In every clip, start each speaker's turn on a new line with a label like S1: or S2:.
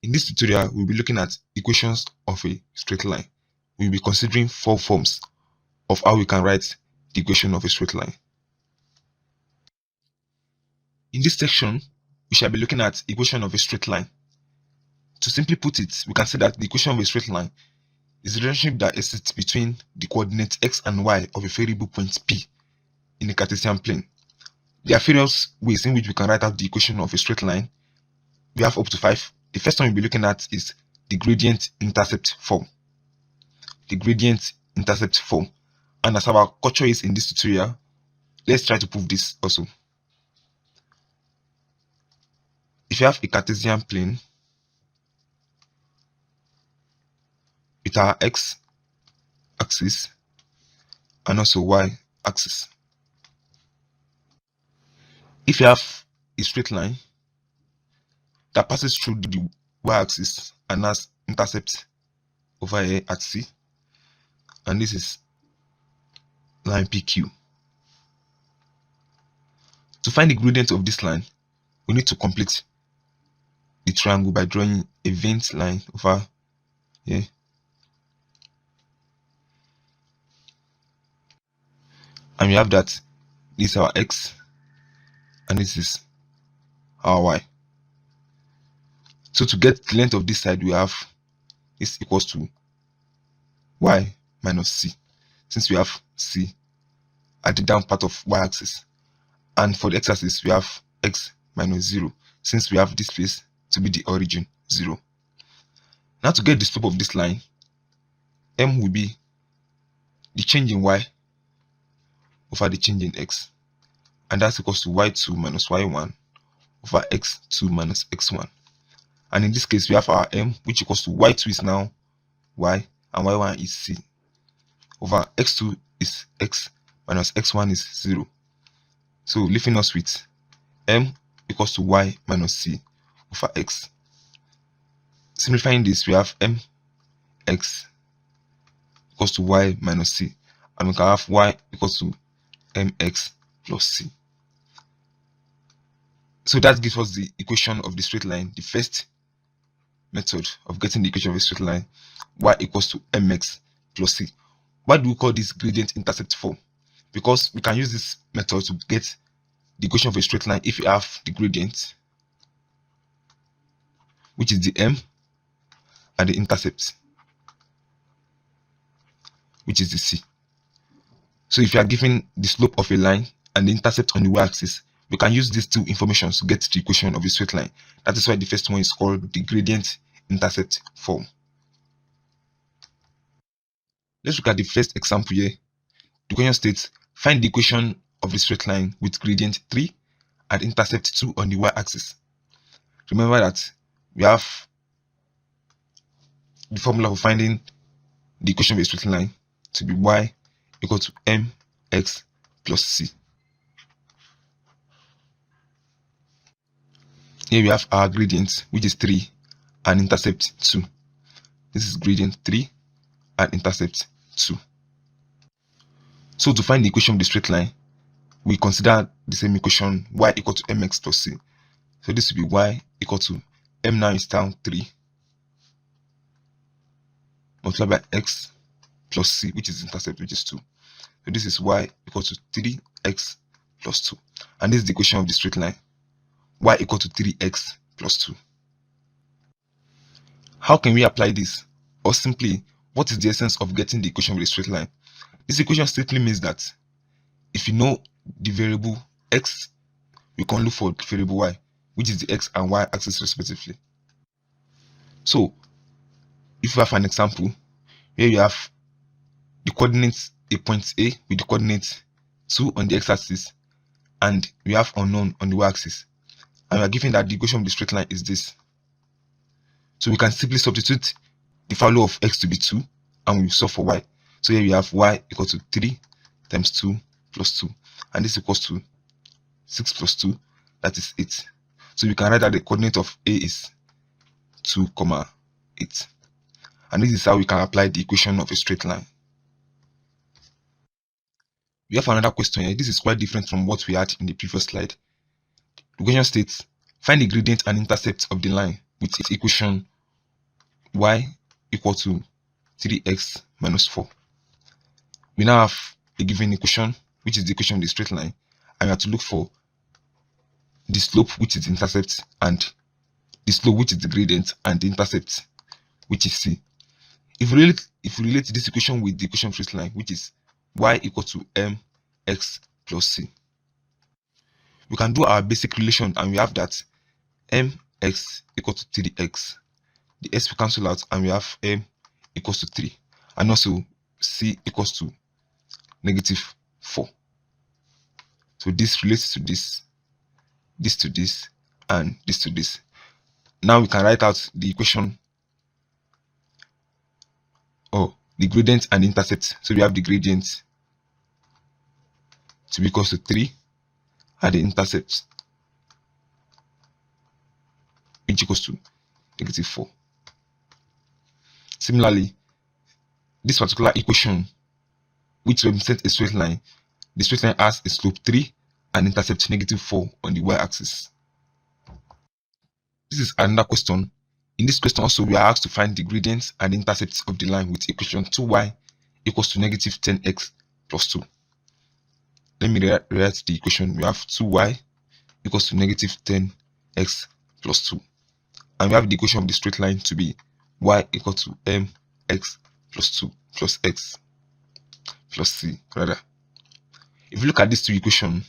S1: In this tutorial, we'll be looking at equations of a straight line. We'll be considering 4 forms of how we can write the equation of a straight line. In this section, we shall be looking at equation of a straight line. To simply put it, we can say that the equation of a straight line is the relationship that exists between the coordinates x and y of a variable point P in a Cartesian plane. There are various ways in which we can write out the equation of a straight line. We have up to 5. The first one we'll be looking at is the gradient intercept form. The gradient intercept form. And as our culture is in this tutorial, let's try to prove this also. If you have a Cartesian plane with our x axis and also y axis, if you have a straight line that passes through the y-axis and has intercept over here at C, and this is line PQ. To find the gradient of this line, we need to complete the triangle by drawing a vent line over here. And we have that this is our x and this is our y. So to get the length of this side, we have is equals to y minus c, since we have c at the down part of y-axis. And for the x-axis, we have x minus 0, since we have this place to be the origin 0. Now to get the slope of this line, m will be the change in y over the change in x, and that's equals to y2 minus y1 over x2 minus x1. And in this case, we have our m, which equals to y2 is now y and y1 is c, over x2 is x minus x1 is 0. So leaving us with m equals to y minus c over x. Simplifying this, we have mx equals to y minus c, and we can have y equals to mx plus c. So that gives us the equation of the straight line, the first method of getting the equation of a straight line, y equals to mx plus c. Why do we call this gradient intercept form? Because we can use this method to get the equation of a straight line if you have the gradient, which is the m, and the intercept, which is the c. So if you are given the slope of a line and the intercept on the y-axis, we can use these two informations to get the equation of a straight line. That is why the first one is called the gradient intercept form. Let's look at the first example here. The question states, find the equation of the straight line with gradient 3 and intercept 2 on the y-axis. Remember that we have the formula for finding the equation of a straight line to be y equal to mx plus c. Here we have our gradient, which is 3 and intercept 2. This is gradient 3 and intercept 2. So to find the equation of the straight line, we consider the same equation, y equal to mx plus c. So this will be y equal to m now is down 3 multiplied by x plus c, which is intercept, which is 2. So this is y equal to 3x plus 2. And this is the equation of the straight line, y equal to 3x plus 2. How can we apply this? Or simply, what is the essence of getting the equation of the straight line? This equation simply means that if you know the variable x, you can look for the variable y, which is the x and y axis respectively. So if we have an example, here you have the coordinates a point A with the coordinates 2 on the x-axis, and we have unknown on the y-axis, and we are given that the equation of the straight line is this. So we can simply substitute the value of x to be 2 and we solve for y. So here we have y equal to 3 times 2 plus 2, and this equals to 6 plus 2, that is 8. So we can write that the coordinate of A is 2, 8. And this is how we can apply the equation of a straight line. We have another question here. This is quite different from what we had in the previous slide. The question states, find the gradient and intercept of the line with its equation y equal to 3x minus 4. We now have a given equation, which is the equation of the straight line, and we have to look for the slope, which is the intercept, and the slope, which is the gradient, and the intercept, which is c. If we relate this equation with the equation of straight line, which is y equal to mx plus c, we can do our basic relation, and we have that mx equal to 3x. The s will cancel out, and we have m equals to 3, and also c equals to negative 4. So this relates to this, this to this, and this to this. Now we can write out the equation, or the gradient and intercept. So we have the gradient to be equal to 3, and the intercept which equals to negative 4. Similarly, this particular equation, which represents a straight line, the straight line has a slope 3 and intercept negative 4 on the y-axis. This is another question. In this question also, we are asked to find the gradient and intercept of the line with equation 2y equals to negative 10x plus 2. Let me rewrite the equation. We have 2y equals to negative 10x plus 2. And we have the equation of the straight line to be y equal to mx plus 2 plus x plus c, rather. If you look at these two equations,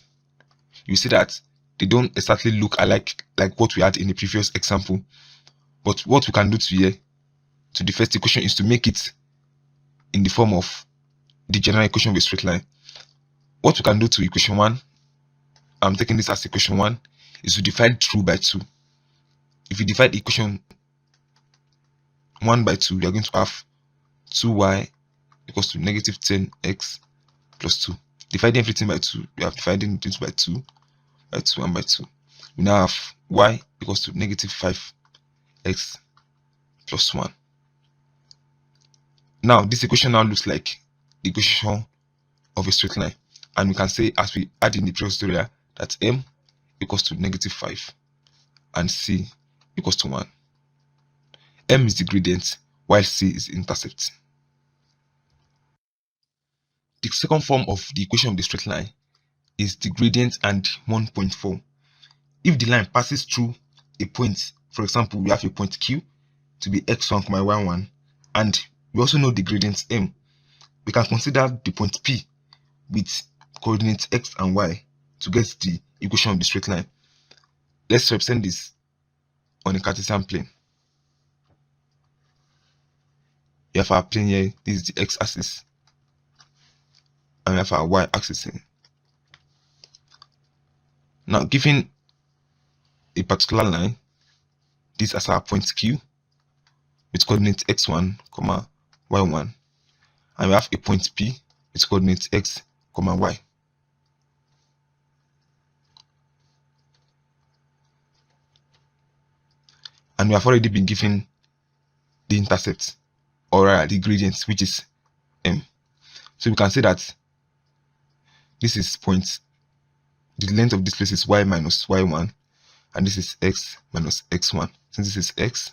S1: you see that they don't exactly look alike like what we had in the previous example. But what we can do to here, to the first equation, is to make it in the form of the general equation of a straight line. What we can do to equation 1, I'm taking this as equation 1, is to divide through by 2. If you divide equation 1 by 2, we are going to have 2y equals to negative 10x plus 2. Dividing everything by 2, we have dividing it by 2, by 2, and by 2. We now have y equals to negative 5x plus 1. Now, this equation now looks like the equation of a straight line. And we can say, as we add in the previous tutorial, that m equals to negative 5 and c equals to 1. M is the gradient, while c is the intercept. The second form of the equation of the straight line is the gradient and 1.4. If the line passes through a point, for example, we have a point Q to be x1, y1, and we also know the gradient m, we can consider the point P with coordinates x and y to get the equation of the straight line. Let's represent this on a Cartesian plane. We have our plane here, this is the x-axis, and we have our y-axis here. Now, given a particular line, this is our point Q with coordinates x1, y1, and we have a point P with coordinates x, y. And we have already been given the intercept, or the gradient, which is m. So we can say that this is point, the length of this place is y minus y1, and this is x minus x1. Since this is x,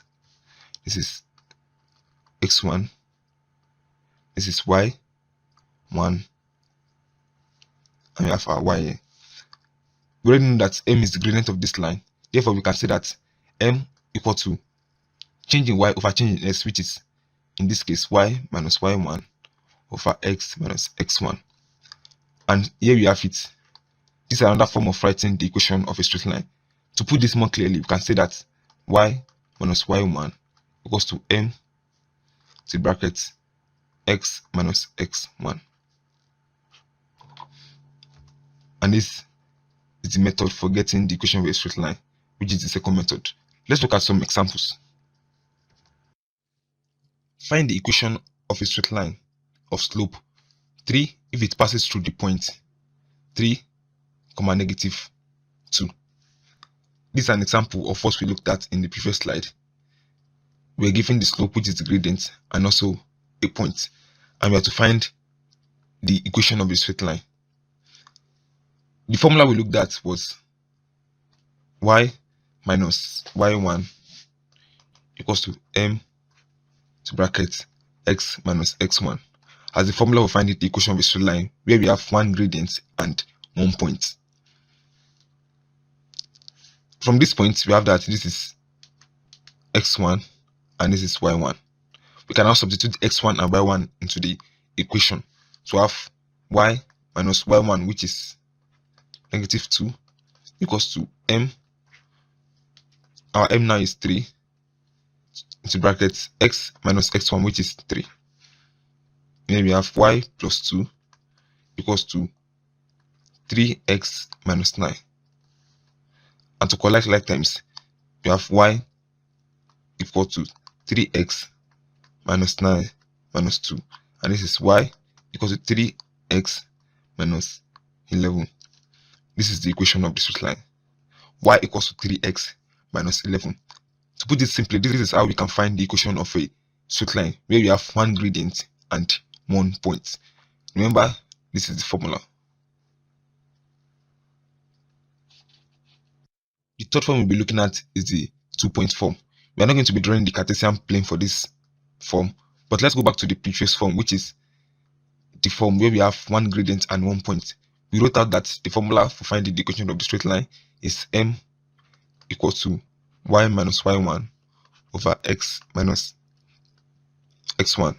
S1: this is x1, this is y1, and we have our y here. We already know that m is the gradient of this line. Therefore, we can say that m equal to changing y over changing s, which is in this case y minus y1 over x minus x1. And here we have it. This is another form of writing the equation of a straight line. To put this more clearly, we can say that y minus y1 equals to m to bracket x minus x1. And this is the method for getting the equation of a straight line, which is the second method. Let's look at some examples. Find the equation of a straight line of slope 3 if it passes through the point 3, negative 2. This is an example of what we looked at in the previous slide. We are given the slope, which is the gradient, and also a point, and we have to find the equation of the straight line. The formula we looked at was y minus y1 equals to m to bracket x minus x1 as the formula for finding the equation of a straight line where we have one gradient and 1 point. From this point, we have that this is x1 and this is y1. We can now substitute x1 and y1 into the equation to have y minus y1, which is -2, equals to m. Our m now is 3 into brackets x minus x1, which is 3. Then we have y plus 2 equals to 3x minus 9. And to collect like times, we have y equal to 3x minus 9 minus 2. And this is y equal to 3x minus 11. This is the equation of the straight line. Y equals to 3x minus 11. To put it simply, this is how we can find the equation of a straight line where we have one gradient and 1 point. Remember, this is the formula. The third form we'll be looking at is the 2-point form. We are not going to be drawing the Cartesian plane for this form, but let's go back to the previous form, which is the form where we have one gradient and 1 point. We wrote out that the formula for finding the equation of the straight line is m equals to y minus y1 over x minus x1.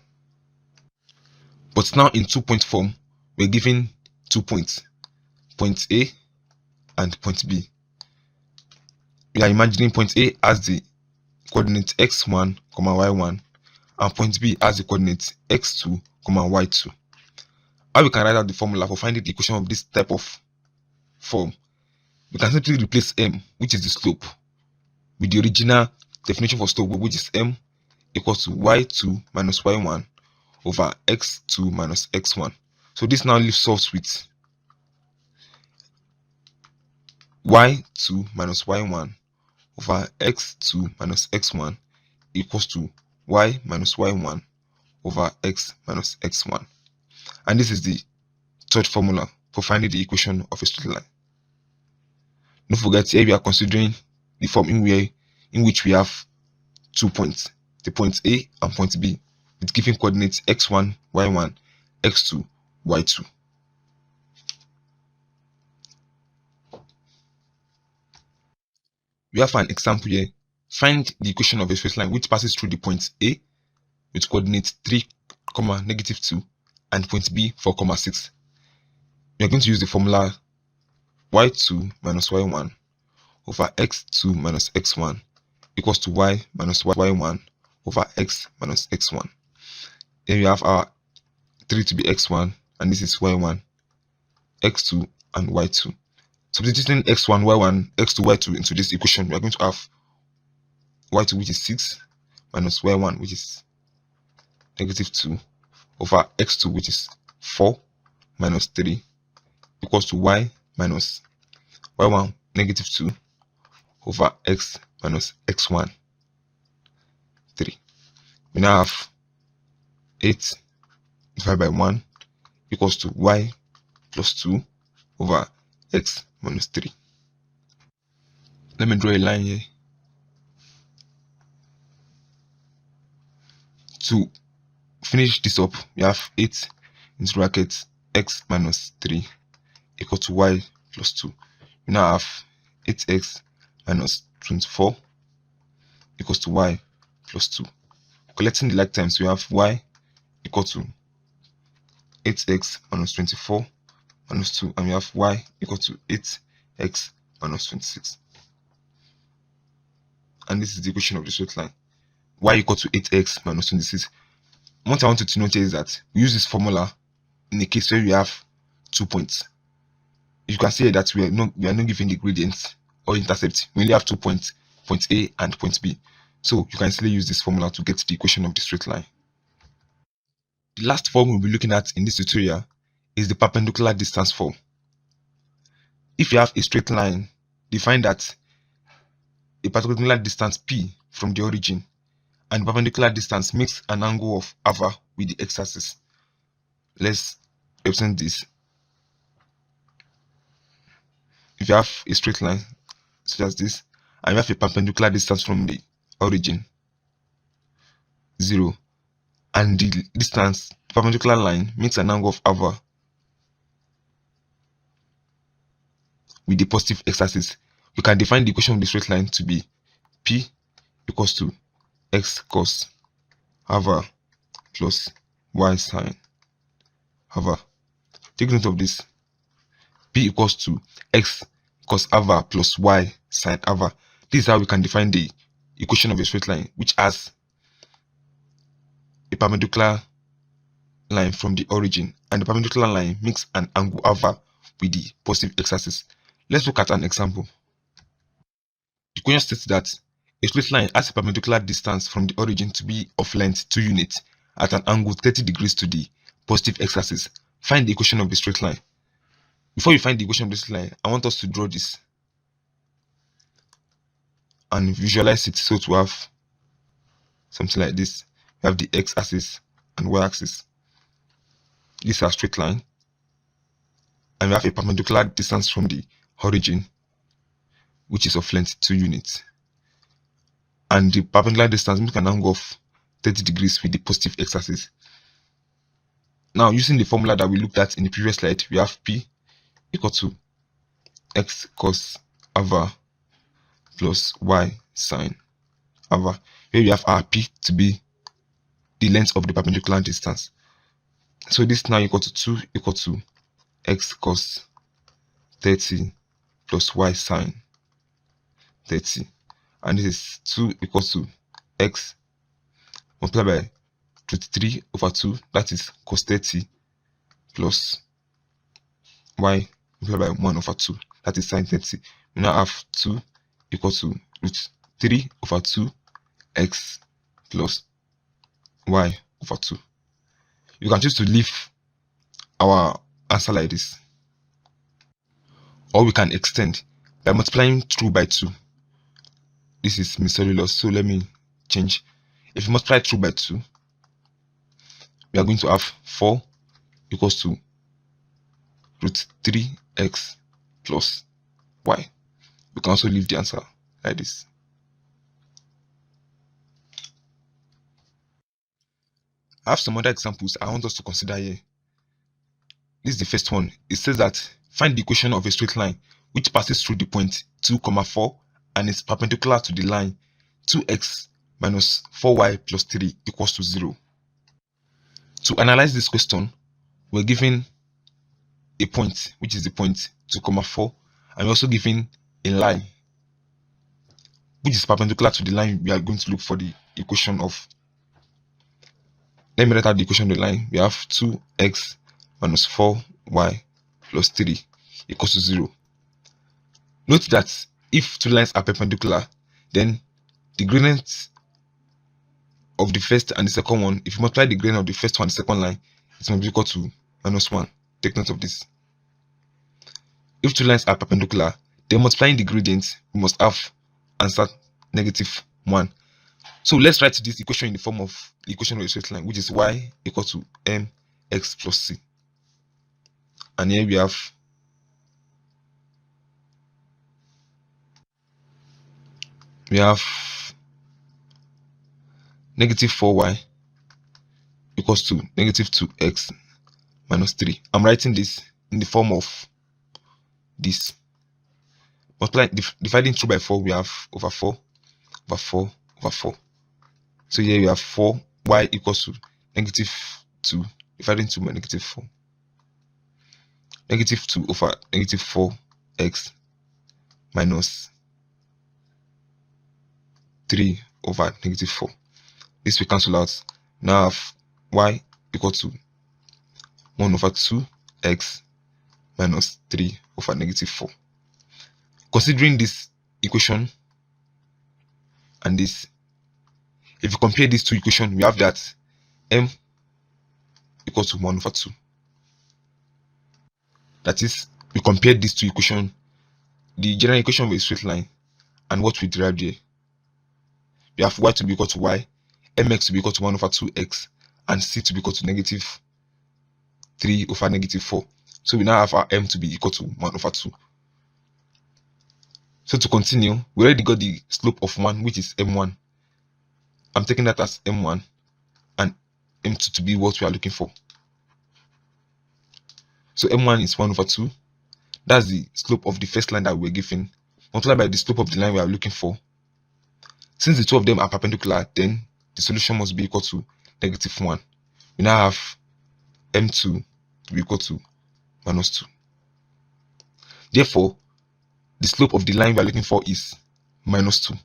S1: But now in 2-point form, we're given 2 points, point A and point B. We are imagining point A as the coordinate x1, y1, and point B as the coordinate x2, y2. How we can write out the formula for finding the equation of this type of form? We can simply replace m, which is the slope, with the original definition for slope, which is m equals to y2 minus y1 over x2 minus x1. So this now leaves us with y2 minus y1 over x2 minus x1 equals to y minus y1 over x minus x1. And this is the third formula for finding the equation of a straight line. Don't forget, here we are considering the form in which we have 2 points, the point A and point B, with given coordinates x1, y1, x2, y2. We have an example here. Find the equation of a straight line which passes through the point A with coordinates 3, -2 and point B 4, 6. We are going to use the formula y2 minus y1 over x2 minus x1 equals to y minus y1 over x minus x1. Then we have our 3 to be x1 and this is y1, x2 and y2. Substituting x1, y1, x2, y2 into this equation, we are going to have y2, which is 6, minus y1, which is -2, over x2, which is 4, minus 3, equals to y minus y1, -2, over x minus x1, 3. We now have 8 divided by 1 equals to y plus 2 over x minus 3. Let me draw a line here. To finish this up, we have 8 into brackets x minus 3 equal to y plus 2. We now have 8x minus 24 equals to y plus 2. Collecting the like times, we have y equal to 8x minus 24 minus 2, and we have y equal to 8x minus 26. And this is the equation of the straight line. Y equal to 8x minus 26. What I want you to notice is that we use this formula in a case where we have 2 points. You can see that we are not given the gradient or intercept. We only have 2 points, point A and point B. So you can still use this formula to get the equation of the straight line. The last form we'll be looking at in this tutorial is the perpendicular distance form. If you have a straight line, define that a particular distance P from the origin and perpendicular distance makes an angle of alpha with the x-axis. Let's represent this. If you have a straight line such as this, and you have a perpendicular distance from the origin, 0, and the distance, the perpendicular line, makes an angle of alpha with the positive x-axis, we can define the equation of the straight line to be P equals to x cos alpha plus y sine alpha. Take note of this. P equals to x cos alpha plus y sine alpha. This is how we can define the equation of a straight line, which has a perpendicular line from the origin, and the perpendicular line makes an angle alpha with the positive x-axis. Let's look at an example. The equation states that a straight line has a perpendicular distance from the origin to be of length 2 units at an angle 30 degrees to the positive x-axis. Find the equation of the straight line. Before you find the equation of the straight line, I want us to draw this and visualize it so to have something like this. We have the x-axis and y-axis. This is a straight line, and we have a perpendicular distance from the origin, which is of length 2 units. And the perpendicular distance makes an angle of 30 degrees with the positive x-axis. Now, using the formula that we looked at in the previous slide, we have P equal to x cos alpha plus y sine alpha. Here we have our P to be the length of the perpendicular distance. So this now equal to 2 equal to x cos 30 plus y sine 30. And this is 2 equals to x multiplied by 23 over 2, that is cos 30, plus y multiplied by 1 over 2, that is sin 30. We now have 2 equals to root 3 over 2 x plus y over 2. You can choose to leave our answer like this, or we can extend by multiplying through by 2. This is miscellaneous, so let me change. If you multiply through by 2, we are going to have 4 equals to root 3x plus y. We can also leave the answer like this. I have some other examples I want us to consider here. This is the first one. It says that find the equation of a straight line which passes through the point 2, 4 and is perpendicular to the line 2x minus 4y plus 3 equals to 0. To analyze this question, we're given a point, which is the point 2, 4, and we're also given a line which is perpendicular to the line we are going to look for the equation of. Let me write out the equation of the line. We have 2x minus 4y plus 3 equals to 0. Note that if two lines are perpendicular, then the gradient of the first and the second one, if you multiply the gradient of the first one and the second line, it must be equal to minus 1. Take note of this. If two lines are perpendicular, then multiplying the gradient, we must have answer negative 1. So let's write this equation in the form of the equation of a straight line, which is y equal to mx plus c. And here we have negative 4y equals to negative 2x minus 3. I'm writing this in the form of this. Dividing through by 4, we have over 4 over 4 over 4. So here we have 4y equals to negative 2 dividing 2 by negative 4. Negative 2 over negative 4x minus 3 over negative 4. This will cancel out. Now I have y equal to 1 over 2x minus 3 over negative 4. Considering this equation and this, if you compare these two equations, we have that m equals to 1 over 2. That is, we compare these two equations, the general equation of a straight line and what we derived here. We have y to be equal to y, mx to be equal to 1 over 2x, and c to be equal to negative 3 over negative 4. So we now have our m to be equal to 1 over 2. So to continue, we already got the slope of 1, which is m1. I'm taking that as m1, and m2 to be what we are looking for. So m1 is 1 over 2. That's the slope of the first line that we're given, multiplied by the slope of the line we are looking for. Since the two of them are perpendicular, then the solution must be equal to -1. We now have m2 to be equal to -2. Therefore, the slope of the line we are looking for is -2.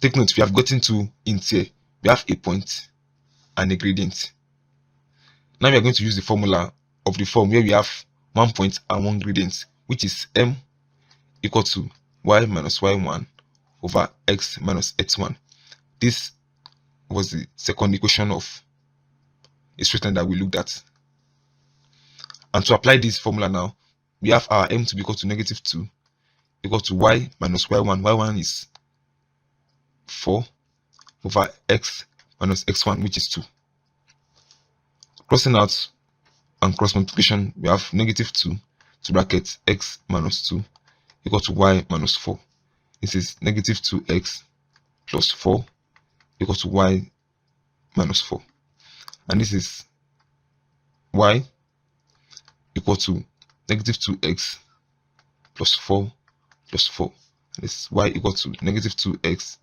S1: Take note, we have gotten two ints here. We have a point and a gradient. Now we are going to use the formula of the form where we have 1 point and 1 gradient, which is m equal to y minus y1 over x minus x1. This was the second equation of a straight line that we looked at. And to apply this formula now, we have our m to be equal to -2 equal to y minus y1. y1 is 4 over x minus x1, which is 2. Crossing out and cross multiplication, we have -2 to bracket x minus 2 equal to y minus 4. This is -2x plus 4 equal to y minus 4. And this is y equal to -2x plus 4 plus 4. And this is y equal to -2x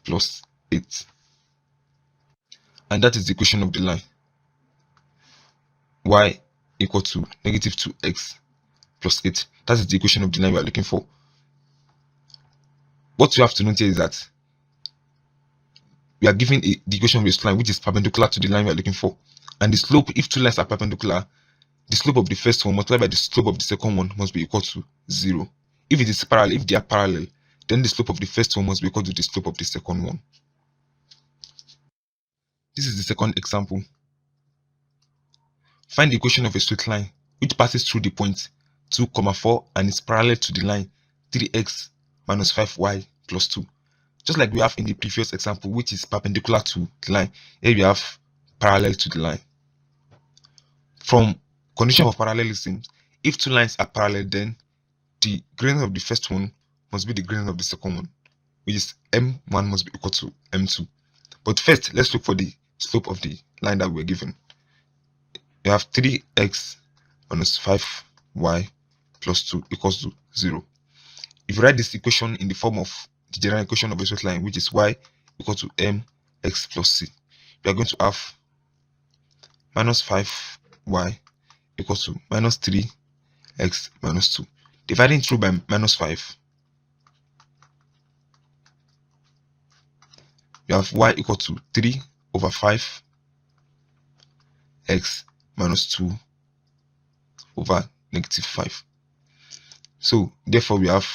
S1: plus 8. And that is the equation of the line. Y equal to -2x plus 8. That is the equation of the line we are looking for. What you have to note here is that we are given the equation of this line which is perpendicular to the line we are looking for. And the slope, if two lines are perpendicular, the slope of the first one multiplied by the slope of the second one must be equal to 0. If it is parallel, if they are parallel, then the slope of the first one must be equal to the slope of the second one. This is the second example. Find the equation of a straight line which passes through the point 2, 4 and is parallel to the line 3x minus 5y plus 2. Just like we have in the previous example, which is perpendicular to the line, here we have parallel to the line. From condition of parallelism, if two lines are parallel, then the gradient of the first one must be the gradient of the second one, which is m1 must be equal to m2. But first, let's look for the slope of the line that we're given. We have 3x minus 5y plus 2 equals to 0. If you write this equation in the form of the general equation of a straight line, which is y equal to mx plus c, we are going to have minus 5y equals to minus 3x minus 2. Dividing through by minus 5, we have y equal to 3 over 5 x minus 2 over -5. So therefore we have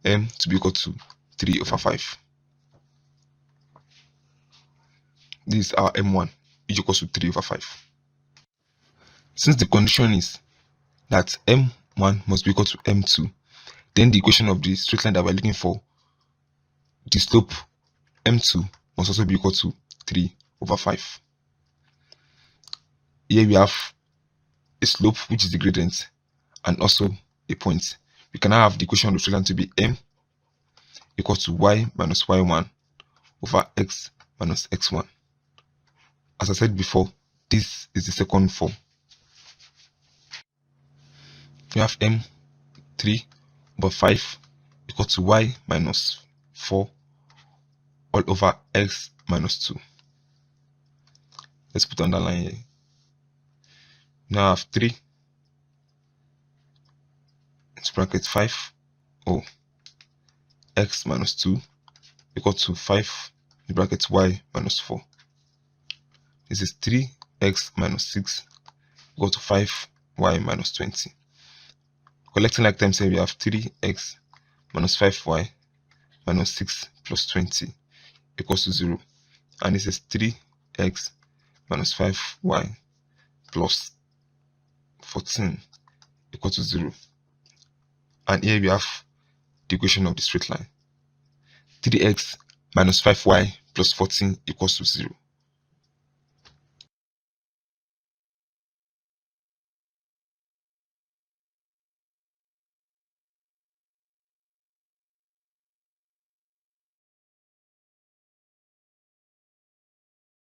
S1: m to be equal to 3 over 5. This is our m1, which equals to 3 over 5. Since the condition is that m1 must be equal to m2, then the equation of the straight line that we're looking for, the slope m2 must also be equal to 3 over 5. Here we have a slope, which is the gradient, and also a point. We can now have the equation of the straight line to be m equal to y minus y1 over x minus x1. As I said before, this is the second form. We have m3 over 5 equal to y minus 4 all over x minus 2. Let's put underline here. Now I have 3 into bracket 5 or x minus 2 equal to 5 in bracket y minus 4. This is 3x minus 6 equal to 5y minus 20. Collecting like terms here, we have 3x minus 5y minus 6 plus 20 equals to 0. And this is 3x minus 5y plus 14 equal to 0. And here we have the equation of the straight line. 3x minus 5y plus 14 equals to 0.